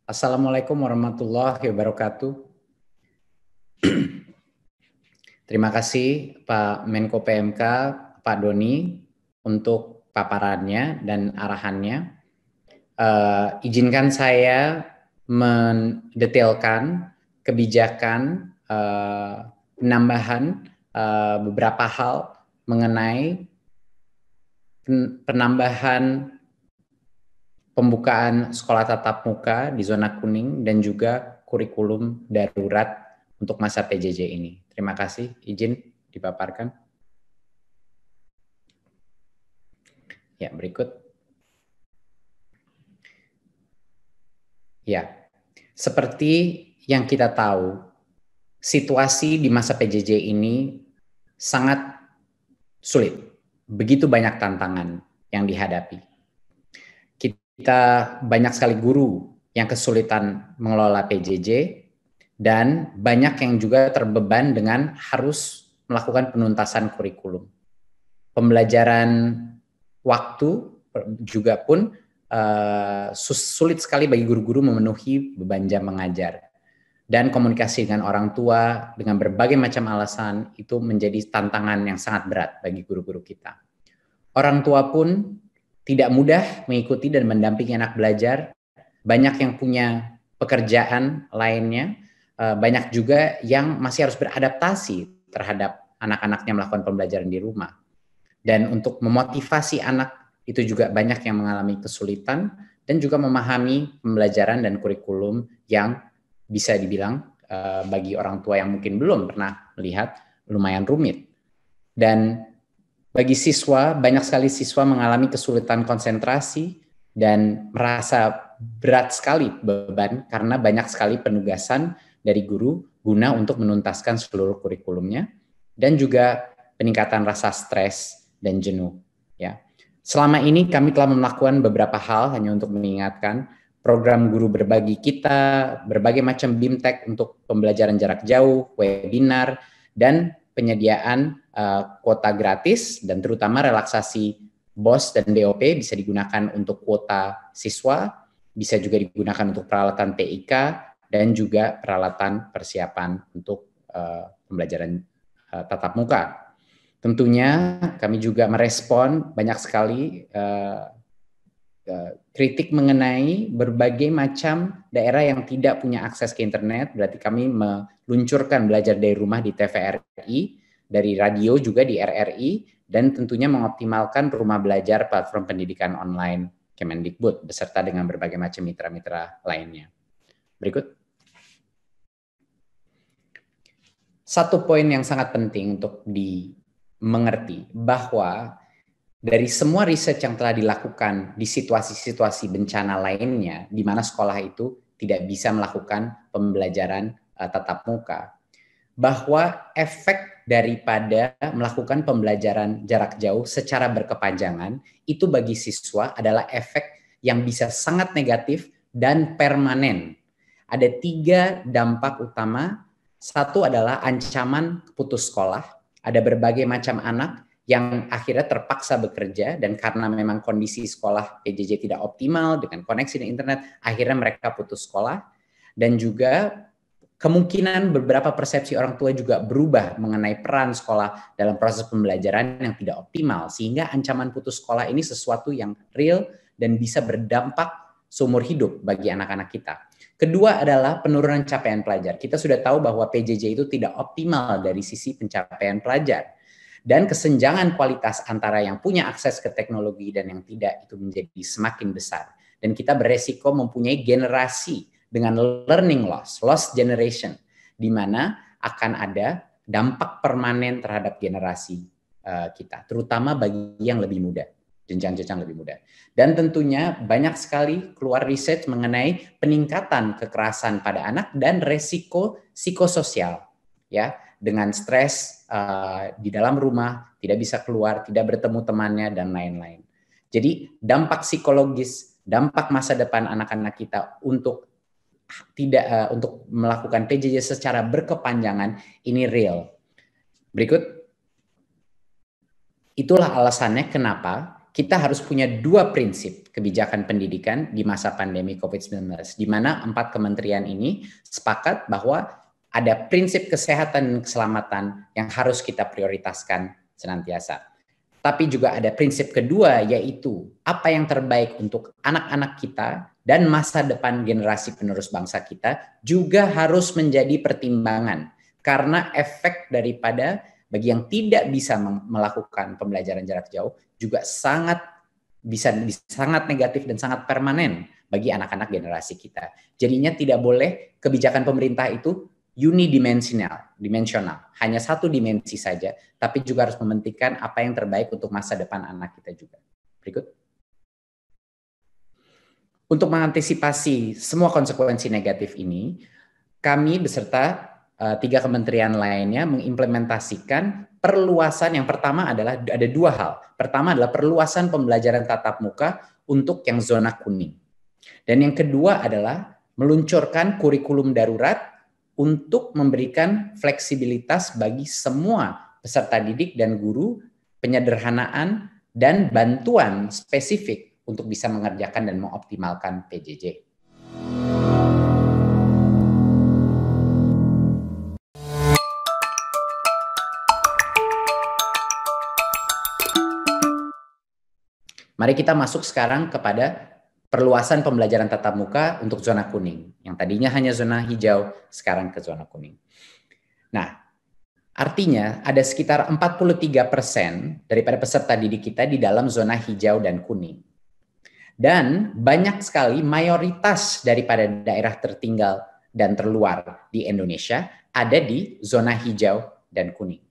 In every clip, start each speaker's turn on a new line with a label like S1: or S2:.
S1: Assalamualaikum warahmatullahi wabarakatuh. Terima kasih Pak Menko PMK, Pak Doni, untuk paparannya dan arahannya. Izinkan saya mendetailkan kebijakan penambahan beberapa hal mengenai penambahan pembukaan sekolah tatap muka di zona kuning dan juga kurikulum darurat untuk masa PJJ ini. Terima kasih, izin dipaparkan. Ya, berikut. Ya, seperti yang kita tahu, situasi di masa PJJ ini sangat sulit. Begitu banyak tantangan yang dihadapi. Kita banyak sekali guru yang kesulitan mengelola PJJ dan banyak yang juga terbeban dengan harus melakukan penuntasan kurikulum. Pembelajaran waktu juga pun sulit sekali bagi guru-guru memenuhi beban jam mengajar. Dan komunikasi dengan orang tua dengan berbagai macam alasan itu menjadi tantangan yang sangat berat bagi guru-guru kita. Orang tua pun tidak mudah mengikuti dan mendampingi anak belajar. Banyak yang punya pekerjaan lainnya, banyak juga yang masih harus beradaptasi terhadap anak-anaknya melakukan pembelajaran di rumah. Dan untuk memotivasi anak itu juga banyak yang mengalami kesulitan dan juga memahami pembelajaran dan kurikulum yang bisa dibilang bagi orang tua yang mungkin belum pernah melihat lumayan rumit. Dan bagi siswa, banyak sekali siswa mengalami kesulitan konsentrasi dan merasa berat sekali beban karena banyak sekali penugasan dari guru guna untuk menuntaskan seluruh kurikulumnya dan juga peningkatan rasa stres dan jenuh. Ya, selama ini kami telah melakukan beberapa hal hanya untuk mengingatkan program guru berbagi kita, berbagai macam BIMTEK untuk pembelajaran jarak jauh, webinar, dan penyediaan kuota gratis dan terutama relaksasi BOS dan BOP bisa digunakan untuk kuota siswa, bisa juga digunakan untuk peralatan TIK dan juga peralatan persiapan untuk pembelajaran tatap muka. Tentunya kami juga merespon banyak sekali kritik mengenai berbagai macam daerah yang tidak punya akses ke internet. Berarti kami meluncurkan belajar dari rumah di TVRI, dari radio juga di RRI, dan tentunya mengoptimalkan rumah belajar platform pendidikan online Kemendikbud beserta dengan berbagai macam mitra-mitra lainnya. Berikut. Satu poin yang sangat penting untuk dimengerti bahwa dari semua riset yang telah dilakukan di situasi-situasi bencana lainnya, di mana sekolah itu tidak bisa melakukan pembelajaran tatap muka, bahwa efek daripada melakukan pembelajaran jarak jauh secara berkepanjangan itu bagi siswa adalah efek yang bisa sangat negatif dan permanen. Ada 3 dampak utama. Satu adalah ancaman putus sekolah. Ada berbagai macam anak yang akhirnya terpaksa bekerja dan karena memang kondisi sekolah PJJ tidak optimal dengan koneksi di internet, akhirnya mereka putus sekolah. Dan juga kemungkinan beberapa persepsi orang tua juga berubah mengenai peran sekolah dalam proses pembelajaran yang tidak optimal, sehingga ancaman putus sekolah ini sesuatu yang real dan bisa berdampak seumur hidup bagi anak-anak kita. Kedua adalah penurunan capaian pelajar. Kita sudah tahu bahwa PJJ itu tidak optimal dari sisi pencapaian pelajar. Dan kesenjangan kualitas antara yang punya akses ke teknologi dan yang tidak itu menjadi semakin besar. Dan kita beresiko mempunyai generasi dengan learning loss generation, di mana akan ada dampak permanen terhadap generasi kita, terutama bagi yang lebih muda, jenjang-jenjang lebih muda. Dan tentunya banyak sekali keluar riset mengenai peningkatan kekerasan pada anak dan resiko psikososial, ya, dengan stres di dalam rumah, tidak bisa keluar, tidak bertemu temannya, dan lain-lain. Jadi dampak psikologis, dampak masa depan anak-anak kita untuk untuk melakukan PJJ secara berkepanjangan ini real. Berikut. Itulah alasannya kenapa kita harus punya dua prinsip kebijakan pendidikan di masa pandemi COVID-19, di mana 4 kementerian ini sepakat bahwa ada prinsip kesehatan dan keselamatan yang harus kita prioritaskan senantiasa. Tapi juga ada prinsip kedua, yaitu apa yang terbaik untuk anak-anak kita dan masa depan generasi penerus bangsa kita juga harus menjadi pertimbangan. Karena efek daripada bagi yang tidak bisa melakukan pembelajaran jarak jauh juga sangat sangat negatif dan sangat permanen bagi anak-anak generasi kita. Jadinya tidak boleh kebijakan pemerintah itu dimensional, hanya satu dimensi saja, tapi juga harus mementingkan apa yang terbaik untuk masa depan anak kita juga. Berikut. Untuk mengantisipasi semua konsekuensi negatif ini, kami beserta 3 kementerian lainnya mengimplementasikan perluasan. Yang pertama adalah ada 2 hal. Pertama adalah perluasan pembelajaran tatap muka untuk yang zona kuning. Dan yang kedua adalah meluncurkan kurikulum darurat untuk memberikan fleksibilitas bagi semua peserta didik dan guru, penyederhanaan dan bantuan spesifik untuk bisa mengerjakan dan mengoptimalkan PJJ. Mari kita masuk sekarang kepada perluasan pembelajaran tatap muka untuk zona kuning. Yang tadinya hanya zona hijau, sekarang ke zona kuning. Nah, artinya ada sekitar 43% daripada peserta didik kita di dalam zona hijau dan kuning. Dan banyak sekali mayoritas daripada daerah tertinggal dan terluar di Indonesia ada di zona hijau dan kuning.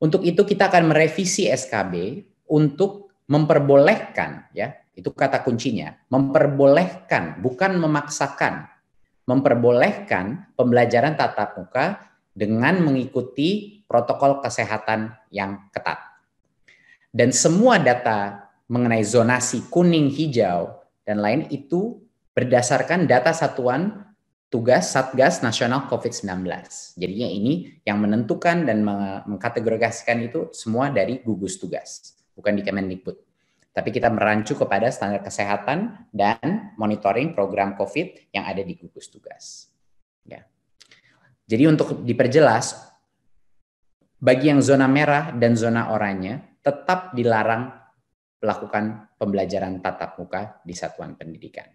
S1: Untuk itu kita akan merevisi SKB untuk memperbolehkan, ya, itu kata kuncinya, memperbolehkan, bukan memaksakan, memperbolehkan pembelajaran tatap muka dengan mengikuti protokol kesehatan yang ketat. Dan semua data mengenai zonasi kuning, hijau, dan lain itu berdasarkan data satuan tugas Satgas Nasional COVID-19. Jadinya ini yang menentukan dan mengkategorikan itu semua dari gugus tugas, bukan di Kemendikbud. Tapi kita merancu kepada standar kesehatan dan monitoring program COVID yang ada di gugus tugas. Ya. Jadi untuk diperjelas, bagi yang zona merah dan zona oranye tetap dilarang melakukan pembelajaran tatap muka di satuan pendidikan.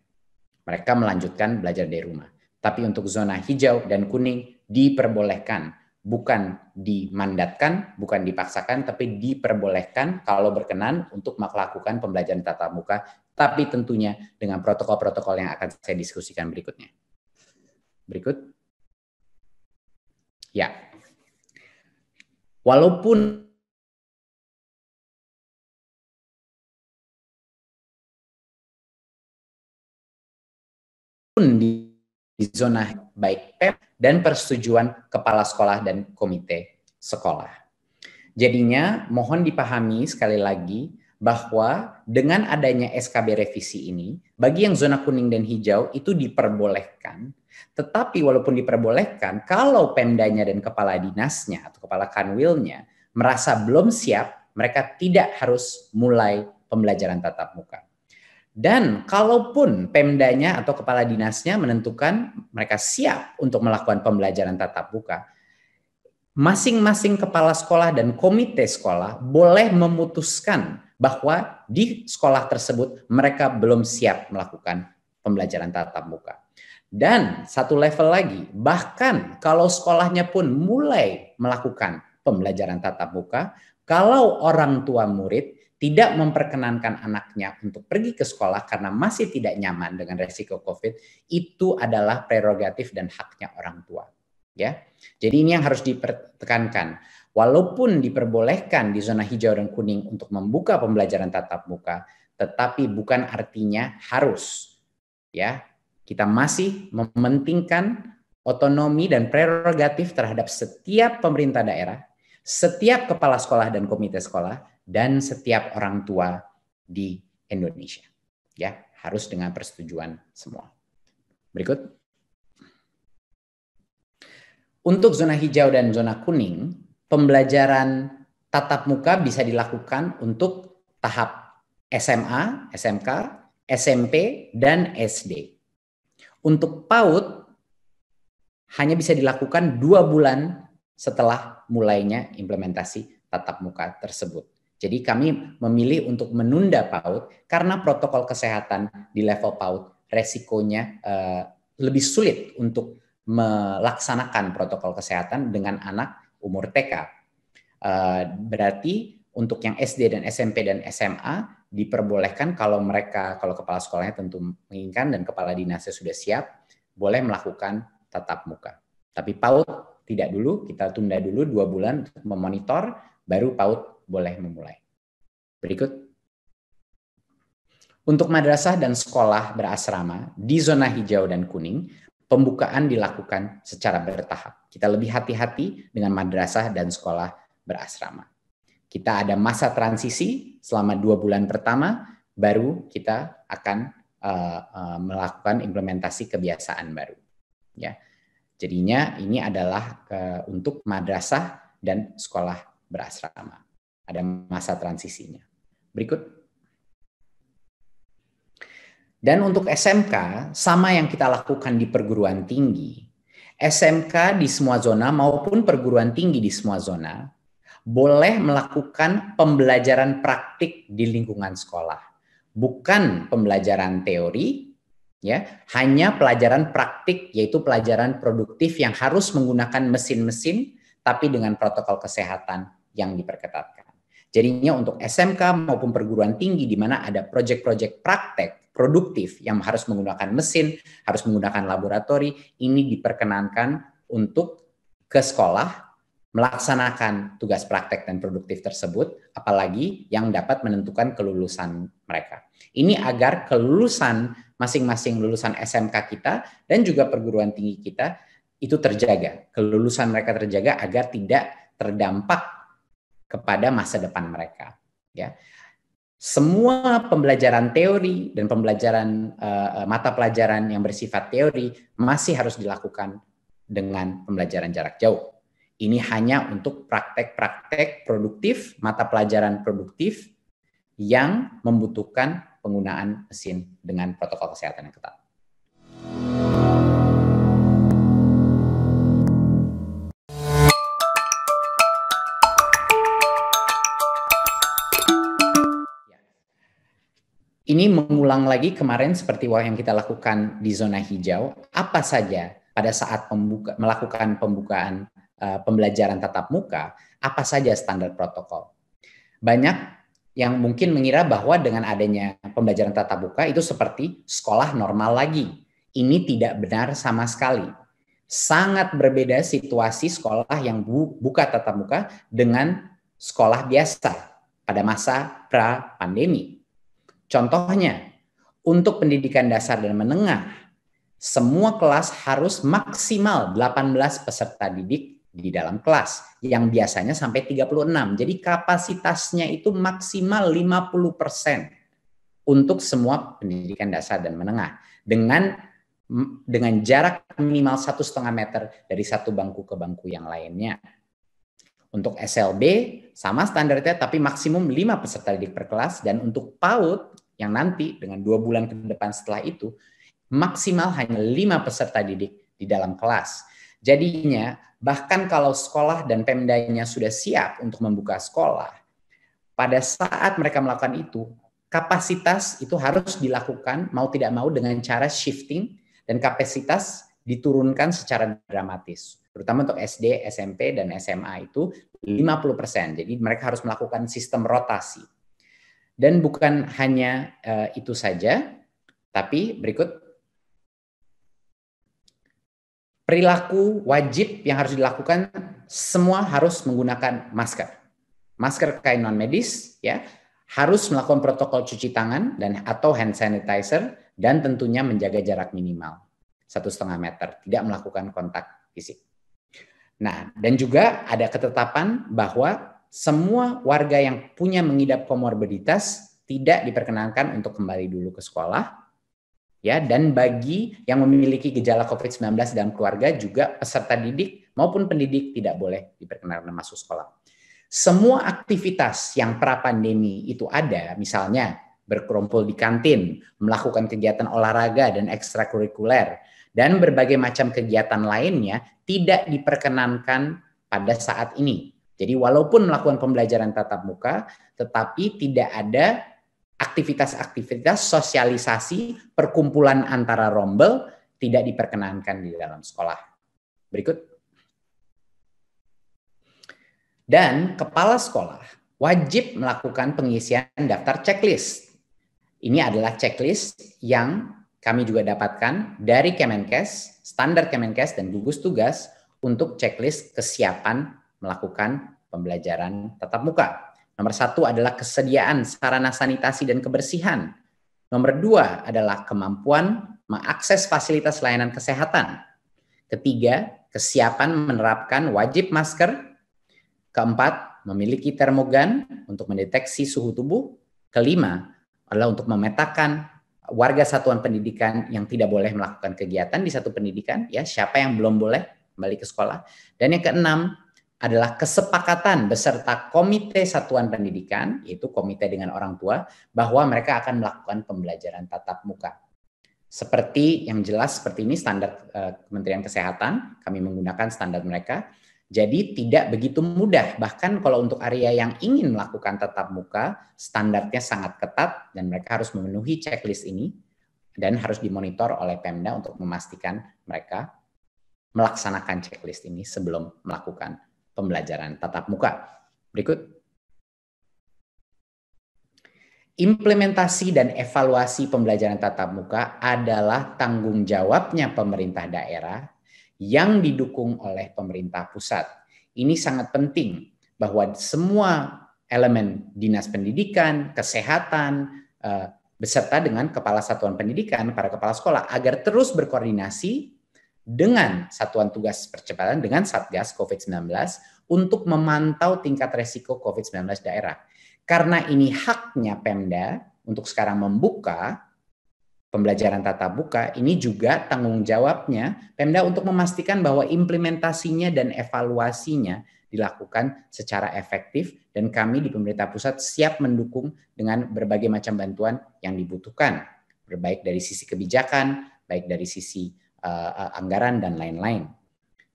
S1: Mereka melanjutkan belajar dari rumah. Tapi untuk zona hijau dan kuning diperbolehkan, bukan dimandatkan, bukan dipaksakan, tapi diperbolehkan kalau berkenan untuk melakukan pembelajaran tatap muka, tapi tentunya dengan protokol-protokol yang akan saya diskusikan berikutnya. Berikut. Ya. Walaupun di zona baik PEP dan persetujuan kepala sekolah dan komite sekolah. Jadinya mohon dipahami sekali lagi bahwa dengan adanya SKB revisi ini, bagi yang zona kuning dan hijau itu diperbolehkan, tetapi walaupun diperbolehkan, kalau Pemdanya dan kepala dinasnya atau kepala kanwilnya merasa belum siap, mereka tidak harus mulai pembelajaran tatap muka. Dan kalaupun Pemdanya atau kepala dinasnya menentukan mereka siap untuk melakukan pembelajaran tatap muka, masing-masing kepala sekolah dan komite sekolah boleh memutuskan bahwa di sekolah tersebut mereka belum siap melakukan pembelajaran tatap muka. Dan satu level lagi, bahkan kalau sekolahnya pun mulai melakukan pembelajaran tatap muka, kalau orang tua murid tidak memperkenankan anaknya untuk pergi ke sekolah karena masih tidak nyaman dengan resiko COVID, itu adalah prerogatif dan haknya orang tua. Ya, jadi ini yang harus dipertekankan. Walaupun diperbolehkan di zona hijau dan kuning untuk membuka pembelajaran tatap muka, tetapi bukan artinya harus. Ya, kita masih mementingkan otonomi dan prerogatif terhadap setiap pemerintah daerah, setiap kepala sekolah dan komite sekolah, dan setiap orang tua di Indonesia. Ya, harus dengan persetujuan semua. Berikut. Untuk zona hijau dan zona kuning, pembelajaran tatap muka bisa dilakukan untuk tahap SMA, SMK, SMP, dan SD. Untuk PAUD hanya bisa dilakukan 2 bulan setelah mulainya implementasi tatap muka tersebut. Jadi kami memilih untuk menunda PAUD karena protokol kesehatan di level PAUD resikonya lebih sulit untuk melaksanakan protokol kesehatan dengan anak umur TK. Berarti untuk yang SD dan SMP dan SMA diperbolehkan kalau kepala sekolahnya tentu menginginkan dan kepala dinasnya sudah siap, boleh melakukan tatap muka. Tapi PAUD tidak dulu, kita tunda dulu 2 bulan untuk memonitor, baru PAUD boleh memulai. Berikut. Untuk madrasah dan sekolah berasrama di zona hijau dan kuning, pembukaan dilakukan secara bertahap. Kita lebih hati-hati dengan madrasah dan sekolah berasrama. Kita ada masa transisi selama 2 bulan pertama, baru kita akan melakukan implementasi kebiasaan baru. Ya, jadinya ini adalah untuk madrasah dan sekolah berasrama. Ada masa transisinya. Berikut. Dan untuk SMK, sama yang kita lakukan di perguruan tinggi. SMK di semua zona maupun perguruan tinggi di semua zona boleh melakukan pembelajaran praktik di lingkungan sekolah. Bukan pembelajaran teori, ya, hanya pelajaran praktik, yaitu pelajaran produktif yang harus menggunakan mesin-mesin, tapi dengan protokol kesehatan yang diperketatkan. Jadinya untuk SMK maupun perguruan tinggi di mana ada proyek-proyek praktek produktif yang harus menggunakan mesin, harus menggunakan laboratori, ini diperkenankan untuk ke sekolah melaksanakan tugas praktek dan produktif tersebut, apalagi yang dapat menentukan kelulusan mereka. Ini agar kelulusan masing-masing lulusan SMK kita dan juga perguruan tinggi kita itu terjaga, kelulusan mereka terjaga agar tidak terdampak kepada masa depan mereka. Ya, semua pembelajaran teori dan pembelajaran mata pelajaran yang bersifat teori masih harus dilakukan dengan pembelajaran jarak jauh. Ini hanya untuk praktek-praktek produktif, mata pelajaran produktif yang membutuhkan penggunaan mesin dengan protokol kesehatan yang ketat. Ini mengulang lagi kemarin seperti yang kita lakukan di zona hijau. Apa saja pada saat melakukan pembukaan pembelajaran tatap muka, apa saja standar protokol? Banyak yang mungkin mengira bahwa dengan adanya pembelajaran tatap muka itu seperti sekolah normal lagi. Ini tidak benar sama sekali. Sangat berbeda situasi sekolah yang buka tatap muka dengan sekolah biasa pada masa pra-pandemi. Contohnya, untuk pendidikan dasar dan menengah, semua kelas harus maksimal 18 peserta didik di dalam kelas, yang biasanya sampai 36. Jadi kapasitasnya itu maksimal 50% untuk semua pendidikan dasar dan menengah. Dengan jarak minimal 1,5 meter dari satu bangku ke bangku yang lainnya. Untuk SLB sama standarnya tapi maksimum 5 peserta didik per kelas, dan untuk PAUD yang nanti dengan 2 bulan ke depan setelah itu maksimal hanya 5 peserta didik di dalam kelas. Jadinya bahkan kalau sekolah dan Pemdanya sudah siap untuk membuka sekolah, pada saat mereka melakukan itu kapasitas itu harus dilakukan mau tidak mau dengan cara shifting, dan kapasitas diturunkan secara dramatis. Terutama untuk SD, SMP, dan SMA itu 50%. Jadi mereka harus melakukan sistem rotasi. Dan bukan hanya itu saja, tapi berikut. Perilaku wajib yang harus dilakukan, semua harus menggunakan masker. Masker kain non medis, ya, harus melakukan protokol cuci tangan dan atau hand sanitizer, dan tentunya menjaga jarak minimal 1,5 meter, tidak melakukan kontak fisik. Nah, dan juga ada ketetapan bahwa semua warga yang punya mengidap komorbiditas tidak diperkenankan untuk kembali dulu ke sekolah. Ya, dan bagi yang memiliki gejala COVID-19 dalam keluarga juga peserta didik maupun pendidik tidak boleh diperkenankan masuk sekolah. Semua aktivitas yang pra-pandemi itu ada, misalnya berkumpul di kantin, melakukan kegiatan olahraga dan ekstrakurikuler, dan berbagai macam kegiatan lainnya tidak diperkenankan pada saat ini. Jadi walaupun melakukan pembelajaran tatap muka, tetapi tidak ada aktivitas-aktivitas sosialisasi, perkumpulan antara rombel tidak diperkenankan di dalam sekolah. Berikut. Dan kepala sekolah wajib melakukan pengisian daftar checklist. Ini adalah checklist yang kami juga dapatkan dari Kemenkes, standar Kemenkes dan gugus tugas untuk checklist kesiapan melakukan pembelajaran tatap muka. Nomor 1 adalah kesediaan sarana sanitasi dan kebersihan. Nomor 2 adalah kemampuan mengakses fasilitas layanan kesehatan. Ketiga, kesiapan menerapkan wajib masker. Keempat, memiliki termogan untuk mendeteksi suhu tubuh. Kelima, adalah untuk memetakan warga satuan pendidikan yang tidak boleh melakukan kegiatan di satu pendidikan, ya, siapa yang belum boleh kembali ke sekolah. Dan yang keenam adalah kesepakatan beserta komite satuan pendidikan, yaitu komite dengan orang tua, bahwa mereka akan melakukan pembelajaran tatap muka. Seperti yang jelas seperti ini standar Kementerian Kesehatan, kami menggunakan standar mereka. Jadi tidak begitu mudah, bahkan kalau untuk area yang ingin melakukan tatap muka, standarnya sangat ketat dan mereka harus memenuhi checklist ini dan harus dimonitor oleh Pemda untuk memastikan mereka melaksanakan checklist ini sebelum melakukan pembelajaran tatap muka. Berikut. Implementasi dan evaluasi pembelajaran tatap muka adalah tanggung jawabnya pemerintah daerah yang didukung oleh pemerintah pusat. Ini sangat penting bahwa semua elemen dinas pendidikan, kesehatan, beserta dengan kepala satuan pendidikan, para kepala sekolah, agar terus berkoordinasi dengan Satuan Tugas Percepatan, dengan Satgas COVID-19 untuk memantau tingkat resiko COVID-19 daerah. Karena ini haknya Pemda untuk sekarang membuka pembelajaran tatap muka, ini juga tanggung jawabnya Pemda untuk memastikan bahwa implementasinya dan evaluasinya dilakukan secara efektif, dan kami di pemerintah pusat siap mendukung dengan berbagai macam bantuan yang dibutuhkan, baik dari sisi kebijakan, baik dari sisi anggaran dan lain-lain.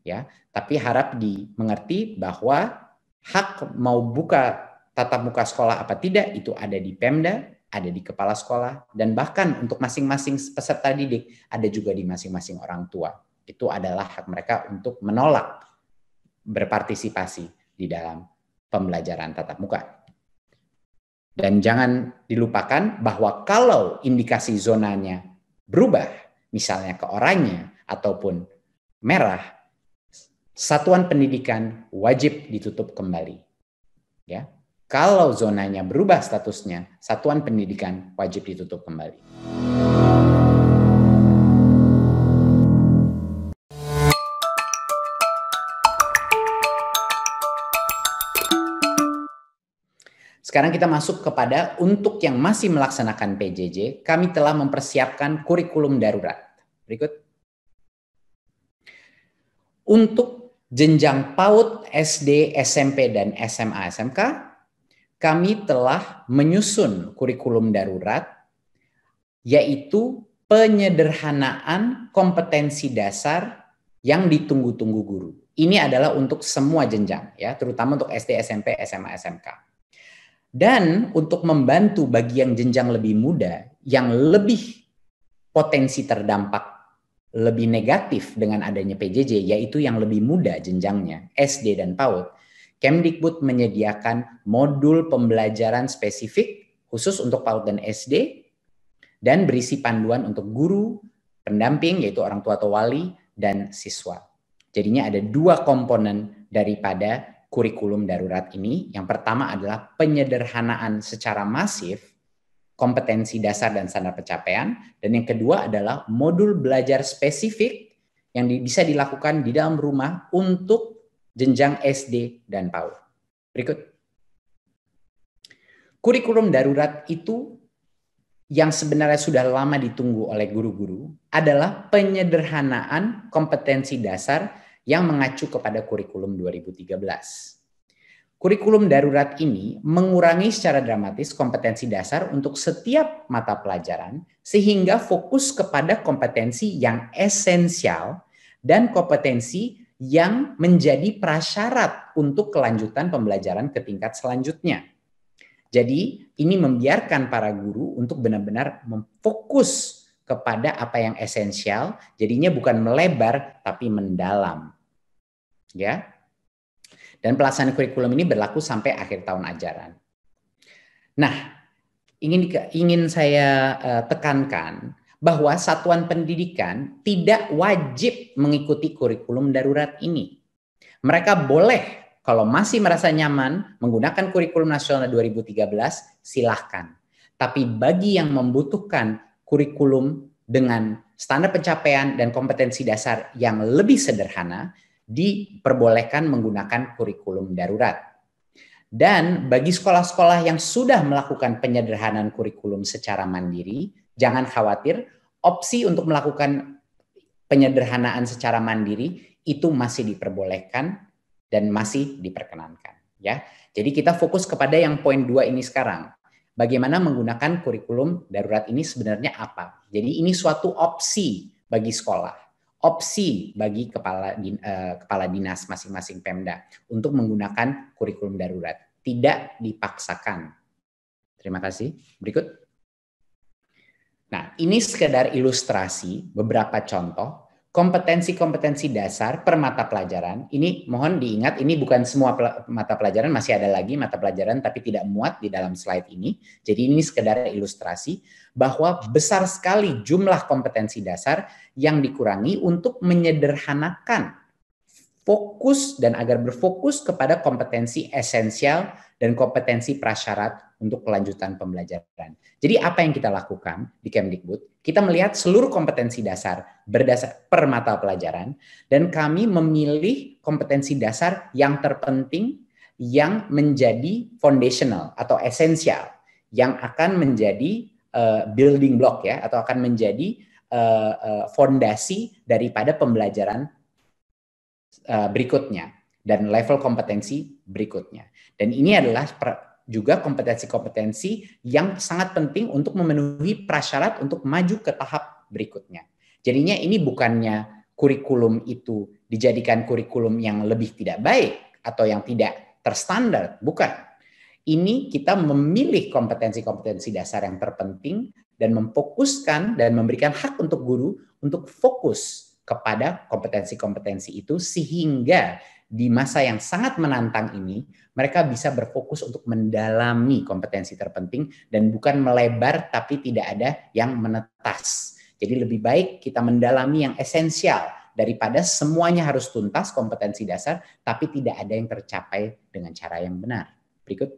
S1: Ya, tapi harap dimengerti bahwa hak mau buka tatap muka sekolah apa tidak itu ada di Pemda, ada di kepala sekolah, dan bahkan untuk masing-masing peserta didik ada juga di masing-masing orang tua. Itu adalah hak mereka untuk menolak berpartisipasi di dalam pembelajaran tatap muka. Dan jangan dilupakan bahwa kalau indikasi zonanya berubah, misalnya ke oranye ataupun merah, satuan pendidikan wajib ditutup kembali. Ya. Kalau zonanya berubah statusnya, satuan pendidikan wajib ditutup kembali. Sekarang kita masuk kepada untuk yang masih melaksanakan PJJ, kami telah mempersiapkan kurikulum darurat. Berikut. Untuk jenjang PAUD, SD, SMP, dan SMA, SMK, kami telah menyusun kurikulum darurat, yaitu penyederhanaan kompetensi dasar yang ditunggu-tunggu guru. Ini adalah untuk semua jenjang, ya, terutama untuk SD, SMP, SMA, SMK. Dan untuk membantu bagi yang jenjang lebih muda, yang lebih potensi terdampak lebih negatif dengan adanya PJJ, yaitu yang lebih muda jenjangnya, SD dan PAUD, Kemdikbud menyediakan modul pembelajaran spesifik khusus untuk PAUD dan SD dan berisi panduan untuk guru, pendamping yaitu orang tua atau wali, dan siswa. Jadinya ada dua komponen daripada kurikulum darurat ini. Yang pertama adalah penyederhanaan secara masif kompetensi dasar dan standar pencapaian, dan yang kedua adalah modul belajar spesifik yang bisa dilakukan di dalam rumah untuk jenjang SD dan PAUD. Berikut. Kurikulum darurat itu yang sebenarnya sudah lama ditunggu oleh guru-guru adalah penyederhanaan kompetensi dasar yang mengacu kepada kurikulum 2013. Kurikulum darurat ini mengurangi secara dramatis kompetensi dasar untuk setiap mata pelajaran sehingga fokus kepada kompetensi yang esensial dan kompetensi yang menjadi prasyarat untuk kelanjutan pembelajaran ke tingkat selanjutnya. Jadi ini membiarkan para guru untuk benar-benar memfokus kepada apa yang esensial, jadinya bukan melebar tapi mendalam. Ya. Dan pelaksanaan kurikulum ini berlaku sampai akhir tahun ajaran. Nah, ingin saya tekankan bahwa satuan pendidikan tidak wajib mengikuti kurikulum darurat ini. Mereka boleh, kalau masih merasa nyaman menggunakan kurikulum nasional 2013, silahkan. Tapi bagi yang membutuhkan kurikulum dengan standar pencapaian dan kompetensi dasar yang lebih sederhana, diperbolehkan menggunakan kurikulum darurat. Dan bagi sekolah-sekolah yang sudah melakukan penyederhanaan kurikulum secara mandiri, jangan khawatir, opsi untuk melakukan penyederhanaan secara mandiri itu masih diperbolehkan dan masih diperkenankan. Ya, jadi kita fokus kepada yang poin 2 ini sekarang. Bagaimana menggunakan kurikulum darurat ini sebenarnya apa? Jadi ini suatu opsi bagi sekolah. Opsi bagi kepala dinas masing-masing Pemda untuk menggunakan kurikulum darurat, tidak dipaksakan. Terima kasih. Berikut. Nah, ini sekedar ilustrasi beberapa contoh kompetensi-kompetensi dasar per mata pelajaran. Ini mohon diingat, ini bukan semua mata pelajaran, masih ada lagi mata pelajaran tapi tidak muat di dalam slide ini. Jadi ini sekedar ilustrasi bahwa besar sekali jumlah kompetensi dasar yang dikurangi untuk menyederhanakan fokus dan agar berfokus kepada kompetensi esensial dan kompetensi prasyarat untuk kelanjutan pembelajaran. Jadi apa yang kita lakukan di Kemdikbud? Kita melihat seluruh kompetensi dasar berdasar per mata pelajaran dan kami memilih kompetensi dasar yang terpenting yang menjadi foundational atau esensial yang akan menjadi building block ya atau akan menjadi fondasi daripada pembelajaran berikutnya dan level kompetensi berikutnya. Dan ini adalah juga kompetensi-kompetensi yang sangat penting untuk memenuhi prasyarat untuk maju ke tahap berikutnya. Jadinya ini bukannya kurikulum itu dijadikan kurikulum yang lebih tidak baik atau yang tidak terstandar, bukan. Ini kita memilih kompetensi-kompetensi dasar yang terpenting dan memfokuskan dan memberikan hak untuk guru untuk fokus kepada kompetensi-kompetensi itu sehingga di masa yang sangat menantang ini mereka bisa berfokus untuk mendalami kompetensi terpenting dan bukan melebar tapi tidak ada yang menetas. Jadi lebih baik kita mendalami yang esensial daripada semuanya harus tuntas kompetensi dasar tapi tidak ada yang tercapai dengan cara yang benar. Berikut.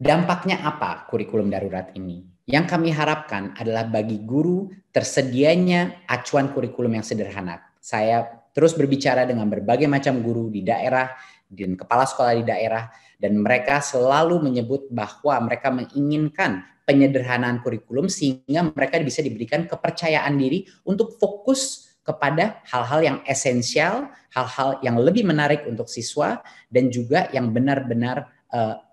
S1: Dampaknya apa kurikulum darurat ini? Yang kami harapkan adalah bagi guru tersedianya acuan kurikulum yang sederhana. Saya terus berbicara dengan berbagai macam guru di daerah dan kepala sekolah di daerah dan mereka selalu menyebut bahwa mereka menginginkan penyederhanaan kurikulum sehingga mereka bisa diberikan kepercayaan diri untuk fokus kepada hal-hal yang esensial, hal-hal yang lebih menarik untuk siswa dan juga yang benar-benar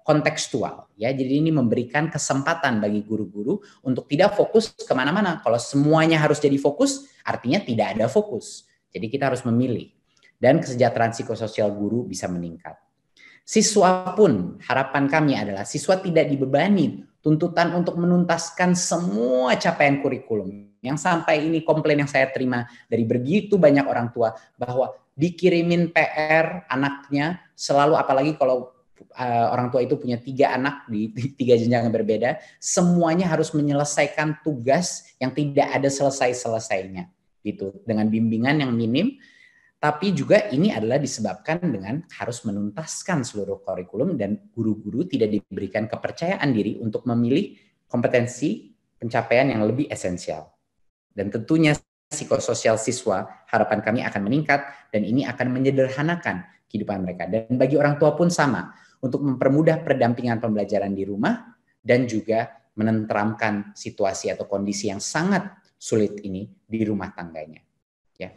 S1: kontekstual ya. Jadi ini memberikan kesempatan bagi guru-guru untuk tidak fokus kemana-mana. Kalau semuanya harus jadi fokus, artinya tidak ada fokus. Jadi kita harus memilih dan kesejahteraan psikososial guru bisa meningkat. Siswa pun harapan kami adalah siswa tidak dibebani tuntutan untuk menuntaskan semua capaian kurikulum. Yang sampai ini komplain yang saya terima dari begitu banyak orang tua bahwa dikirimin PR anaknya selalu, apalagi kalau orang tua itu punya 3 anak di 3 jenjang yang berbeda, semuanya harus menyelesaikan tugas yang tidak ada selesai-selesainya gitu dengan bimbingan yang minim. Tapi juga ini adalah disebabkan dengan harus menuntaskan seluruh kurikulum dan guru-guru tidak diberikan kepercayaan diri untuk memilih kompetensi pencapaian yang lebih esensial. Dan tentunya psikososial siswa harapan kami akan meningkat dan ini akan menyederhanakan kehidupan mereka. Dan bagi orang tua pun sama, untuk mempermudah pendampingan pembelajaran di rumah dan juga menenteramkan situasi atau kondisi yang sangat sulit ini di rumah tangganya. Ya.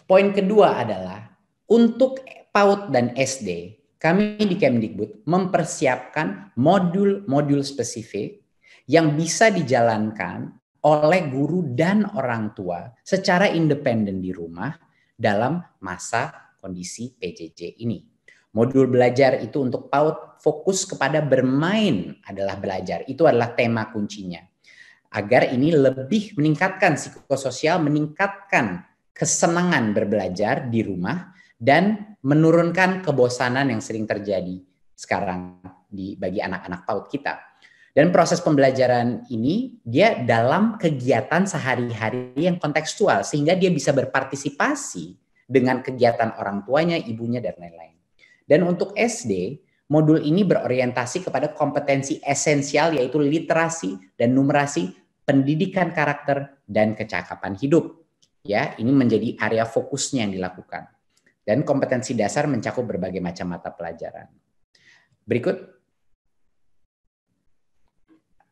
S1: Poin kedua adalah untuk PAUD dan SD, kami di Kemdikbud mempersiapkan modul-modul spesifik yang bisa dijalankan oleh guru dan orang tua secara independen di rumah dalam masa kondisi PJJ ini. Modul belajar itu untuk PAUD fokus kepada bermain adalah belajar. Itu adalah tema kuncinya. Agar ini lebih meningkatkan psikososial, meningkatkan kesenangan berbelajar di rumah, dan menurunkan kebosanan yang sering terjadi sekarang bagi anak-anak PAUD kita. Dan proses pembelajaran ini dia dalam kegiatan sehari-hari yang kontekstual sehingga dia bisa berpartisipasi dengan kegiatan orang tuanya, ibunya, dan lain-lain. Dan untuk SD, modul ini berorientasi kepada kompetensi esensial yaitu literasi dan numerasi, pendidikan karakter, dan kecakapan hidup. Ya, ini menjadi area fokusnya yang dilakukan. Dan kompetensi dasar mencakup berbagai macam mata pelajaran. Berikut.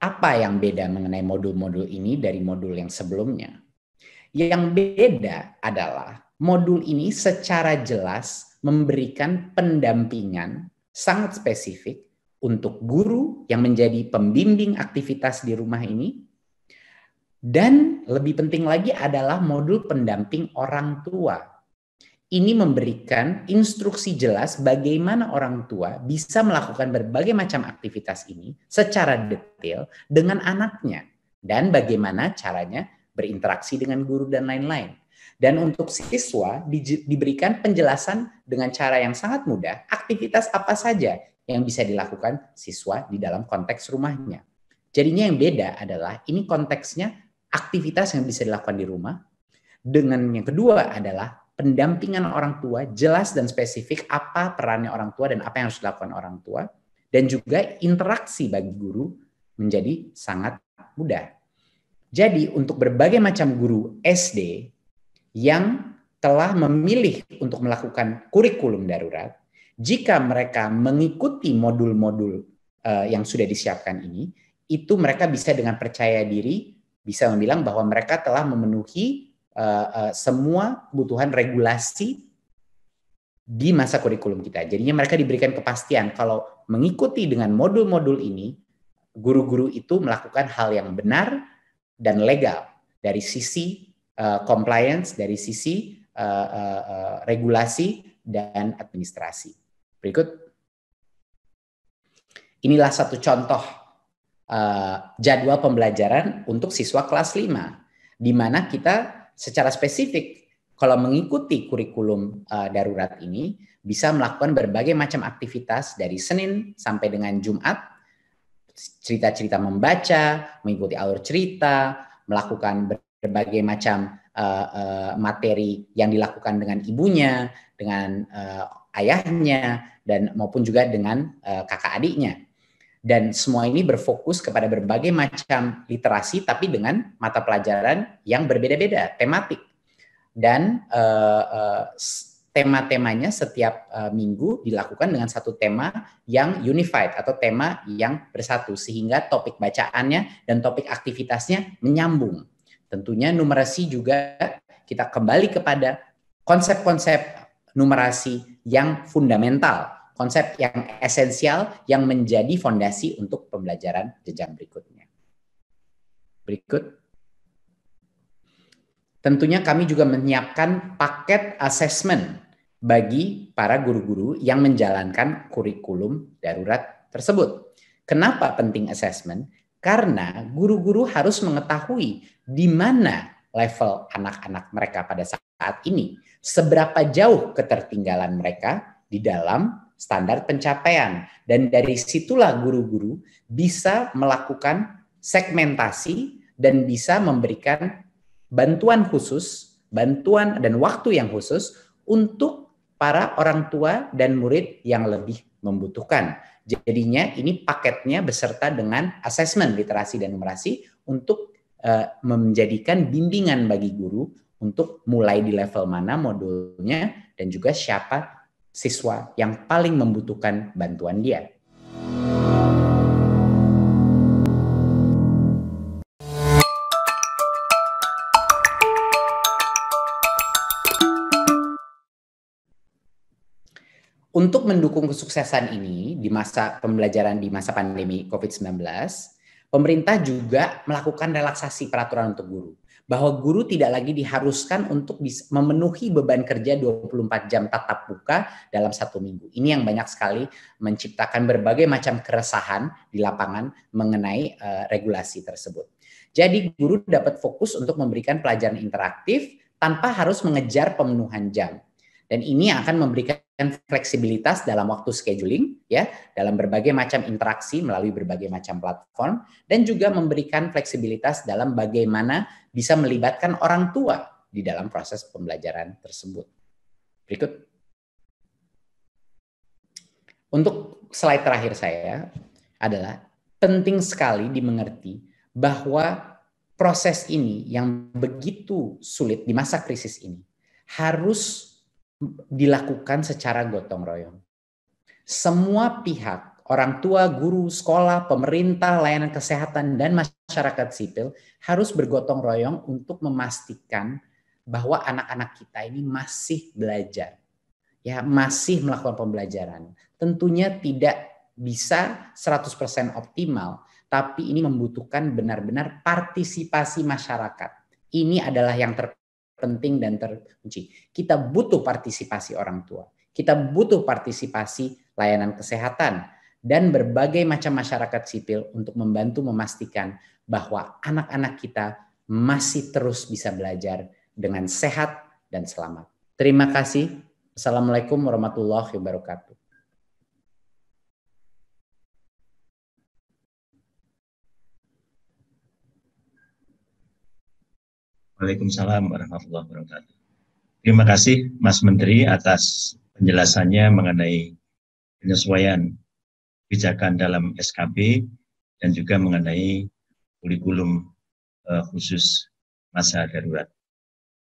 S1: Apa yang beda mengenai modul-modul ini dari modul yang sebelumnya? Yang beda adalah modul ini secara jelas memberikan pendampingan sangat spesifik untuk guru yang menjadi pembimbing aktivitas di rumah ini. Dan lebih penting lagi adalah modul pendamping orang tua. Ini memberikan instruksi jelas bagaimana orang tua bisa melakukan berbagai macam aktivitas ini secara detail dengan anaknya dan bagaimana caranya berinteraksi dengan guru dan lain-lain. Dan untuk siswa diberikan penjelasan dengan cara yang sangat mudah aktivitas apa saja yang bisa dilakukan siswa di dalam konteks rumahnya. Jadinya yang beda adalah ini konteksnya aktivitas yang bisa dilakukan di rumah. Dengan yang kedua adalah pendampingan orang tua, jelas dan spesifik apa perannya orang tua dan apa yang harus dilakukan orang tua. Dan juga interaksi bagi guru menjadi sangat mudah. Jadi untuk berbagai macam guru SD yang telah memilih untuk melakukan kurikulum darurat, jika mereka mengikuti modul-modul yang sudah disiapkan ini, itu mereka bisa dengan percaya diri, bisa membilang bahwa mereka telah memenuhi semua kebutuhan regulasi di masa kurikulum kita. Jadinya mereka diberikan kepastian kalau mengikuti dengan modul-modul ini, guru-guru itu melakukan hal yang benar dan legal dari sisi compliance, dari sisi regulasi dan administrasi. Berikut. Inilah satu contoh jadwal pembelajaran untuk siswa kelas 5, di mana kita secara spesifik kalau mengikuti kurikulum darurat ini bisa melakukan berbagai macam aktivitas dari Senin sampai dengan Jumat, cerita-cerita membaca, mengikuti alur cerita, melakukan berbagai macam materi yang dilakukan dengan ibunya, dengan ayahnya, dan maupun juga dengan kakak adiknya. Dan semua ini berfokus kepada berbagai macam literasi, tapi dengan mata pelajaran yang berbeda-beda, tematik. Dan tema-temanya setiap minggu dilakukan dengan satu tema yang unified atau tema yang bersatu, sehingga topik bacaannya dan topik aktivitasnya menyambung. Tentunya numerasi juga kita kembali kepada konsep-konsep numerasi yang fundamental, konsep yang esensial yang menjadi fondasi untuk pembelajaran jenjang berikutnya. Berikut. Tentunya kami juga menyiapkan paket assessment bagi para guru-guru yang menjalankan kurikulum darurat tersebut. Kenapa penting assessment? Karena guru-guru harus mengetahui di mana level anak-anak mereka pada saat ini, seberapa jauh ketertinggalan mereka di dalam standar pencapaian, dan dari situlah guru-guru bisa melakukan segmentasi dan bisa memberikan bantuan khusus, bantuan dan waktu yang khusus untuk para orang tua dan murid yang lebih membutuhkan. Jadinya ini paketnya beserta dengan asesmen literasi dan numerasi untuk menjadikan bimbingan bagi guru untuk mulai di level mana modulnya dan juga siapa siswa yang paling membutuhkan bantuan dia. Untuk mendukung kesuksesan ini di masa pembelajaran di masa pandemi COVID-19, pemerintah juga melakukan relaksasi peraturan untuk guru. Bahwa guru tidak lagi diharuskan untuk memenuhi beban kerja 24 jam tatap muka dalam 1 minggu. Ini yang banyak sekali menciptakan berbagai macam keresahan di lapangan mengenai regulasi tersebut. Jadi guru dapat fokus untuk memberikan pelajaran interaktif tanpa harus mengejar pemenuhan jam. Dan ini akan memberikan fleksibilitas dalam waktu scheduling, ya, dalam berbagai macam interaksi melalui berbagai macam platform, dan juga memberikan fleksibilitas dalam bagaimana bisa melibatkan orang tua di dalam proses pembelajaran tersebut. Berikut. Untuk slide terakhir saya adalah penting sekali dimengerti bahwa proses ini yang begitu sulit di masa krisis ini harus dilakukan secara gotong royong. Semua pihak, orang tua, guru, sekolah, pemerintah, layanan kesehatan, dan masyarakat sipil harus bergotong royong untuk memastikan bahwa anak-anak kita ini masih belajar, ya, masih melakukan pembelajaran. Tentunya tidak bisa 100% optimal, tapi ini membutuhkan benar-benar partisipasi masyarakat. Ini adalah yang terpenting dan terkunci. Kita butuh partisipasi orang tua. Kita butuh partisipasi layanan kesehatan dan berbagai macam masyarakat sipil untuk membantu memastikan bahwa anak-anak kita masih terus bisa belajar dengan sehat dan selamat. Terima kasih. Assalamualaikum warahmatullahi wabarakatuh.
S2: Waalaikumsalam warahmatullahi wabarakatuh. Terima kasih Mas Menteri atas penjelasannya mengenai penyesuaian kebijakan dalam SKB dan juga mengenai kurikulum khusus masa darurat.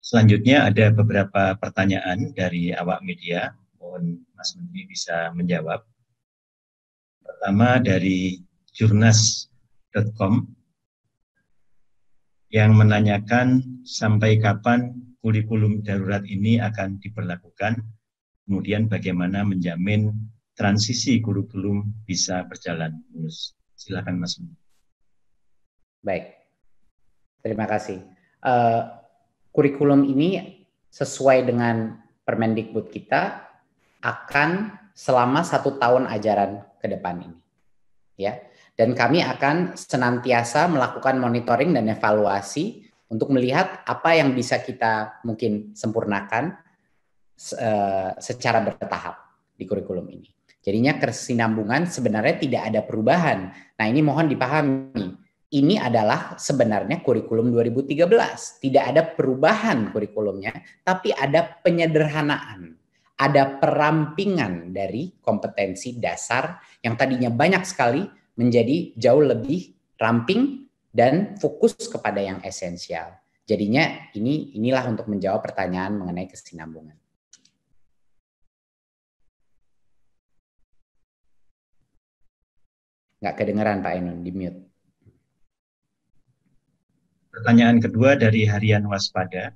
S2: Selanjutnya ada beberapa pertanyaan dari awak media, mohon Mas Menteri bisa menjawab. Pertama dari jurnas.com yang menanyakan sampai kapan kurikulum darurat ini akan diberlakukan, kemudian bagaimana menjamin transisi kurikulum bisa berjalan mulus. Silakan Mas.
S1: Baik, terima kasih. Kurikulum ini sesuai dengan Permendikbud kita akan selama 1 tahun ajaran ke depan ini, ya. Dan kami akan senantiasa melakukan monitoring dan evaluasi untuk melihat apa yang bisa kita mungkin sempurnakan secara bertahap di kurikulum ini. Jadinya kesinambungan sebenarnya tidak ada perubahan. Nah, ini mohon dipahami. Ini adalah sebenarnya kurikulum 2013. Tidak ada perubahan kurikulumnya, tapi ada penyederhanaan. Ada perampingan dari kompetensi dasar yang tadinya banyak sekali menjadi jauh lebih ramping dan fokus kepada yang esensial. Jadinya inilah untuk menjawab pertanyaan mengenai kesinambungan. Nggak kedengeran Pak Ainun, di mute.
S2: Pertanyaan kedua dari Harian Waspada.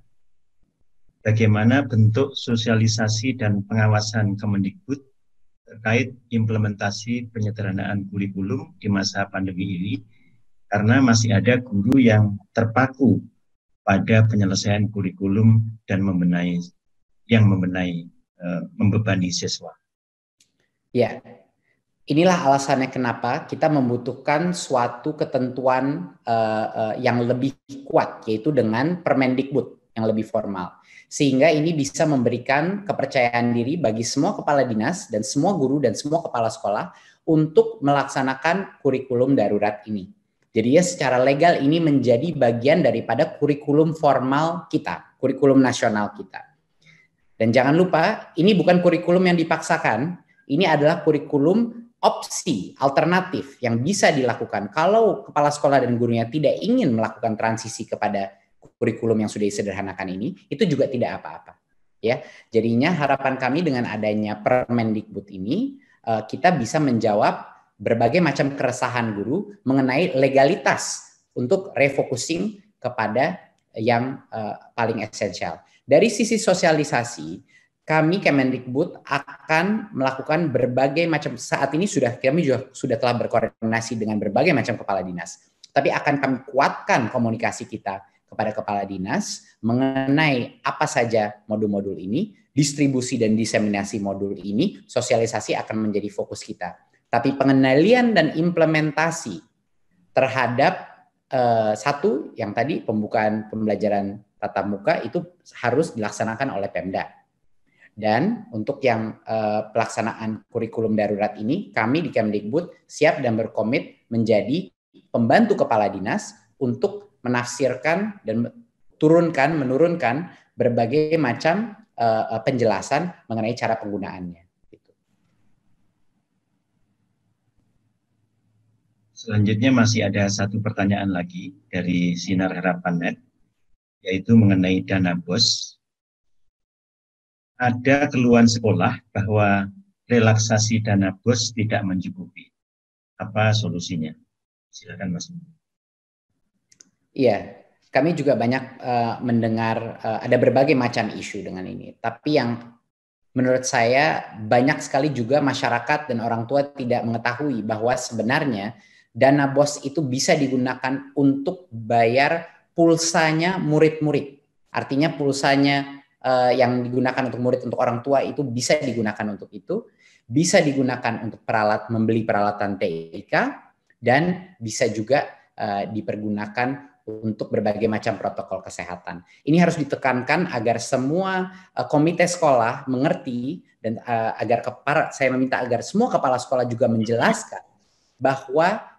S2: Bagaimana bentuk sosialisasi dan pengawasan Kemendikbud terkait implementasi penyederhanaan kurikulum di masa pandemi ini, karena masih ada guru yang terpaku pada penyelesaian kurikulum dan membebani siswa.
S1: Ya, inilah alasannya kenapa kita membutuhkan suatu ketentuan yang lebih kuat, yaitu dengan Permendikbud yang lebih formal. Sehingga ini bisa memberikan kepercayaan diri bagi semua kepala dinas dan semua guru dan semua kepala sekolah untuk melaksanakan kurikulum darurat ini. Jadi ya secara legal ini menjadi bagian daripada kurikulum formal kita, kurikulum nasional kita. Dan jangan lupa, ini bukan kurikulum yang dipaksakan, ini adalah kurikulum opsi, alternatif yang bisa dilakukan kalau kepala sekolah dan gurunya tidak ingin melakukan transisi kepada kurikulum yang sudah disederhanakan ini, itu juga tidak apa-apa. Ya, jadinya harapan kami dengan adanya Permendikbud ini, kita bisa menjawab berbagai macam keresahan guru mengenai legalitas untuk refocusing kepada yang paling esensial. Dari sisi sosialisasi, kami Kemendikbud akan melakukan berbagai macam, saat ini kami juga sudah telah berkoordinasi dengan berbagai macam kepala dinas. Tapi akan kami kuatkan komunikasi kita kepada kepala dinas mengenai apa saja modul-modul ini, distribusi dan diseminasi modul ini, sosialisasi akan menjadi fokus kita. Tapi pengendalian dan implementasi terhadap satu yang tadi pembukaan pembelajaran tatap muka itu harus dilaksanakan oleh Pemda. Dan untuk yang pelaksanaan kurikulum darurat ini, kami di Kemdikbud siap dan berkomit menjadi pembantu kepala dinas untuk menafsirkan dan menurunkan berbagai macam penjelasan mengenai cara penggunaannya.
S2: Selanjutnya masih ada satu pertanyaan lagi dari Sinar Harapan.net, yaitu mengenai dana BOS. Ada keluhan sekolah bahwa relaksasi dana BOS tidak mencukupi. Apa solusinya? Silakan Mas.
S1: Iya, kami juga banyak mendengar ada berbagai macam isu dengan ini. Tapi yang menurut saya banyak sekali juga masyarakat dan orang tua tidak mengetahui bahwa sebenarnya dana BOS itu bisa digunakan untuk bayar pulsanya murid-murid. Artinya pulsanya yang digunakan untuk murid, untuk orang tua itu bisa digunakan untuk itu, bisa digunakan untuk membeli peralatan TIK, dan bisa juga dipergunakan untuk berbagai macam protokol kesehatan. Ini harus ditekankan agar semua komite sekolah mengerti, dan saya meminta agar semua kepala sekolah juga menjelaskan bahwa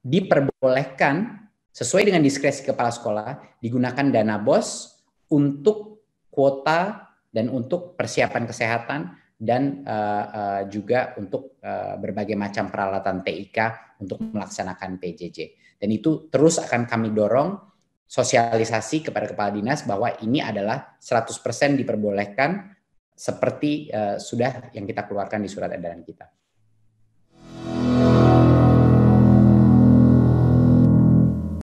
S1: diperbolehkan sesuai dengan diskresi kepala sekolah digunakan dana BOS untuk kuota dan untuk persiapan kesehatan dan juga untuk berbagai macam peralatan TIK untuk melaksanakan PJJ. Dan itu terus akan kami dorong sosialisasi kepada kepala dinas bahwa ini adalah 100% diperbolehkan seperti sudah yang kita keluarkan di surat edaran kita.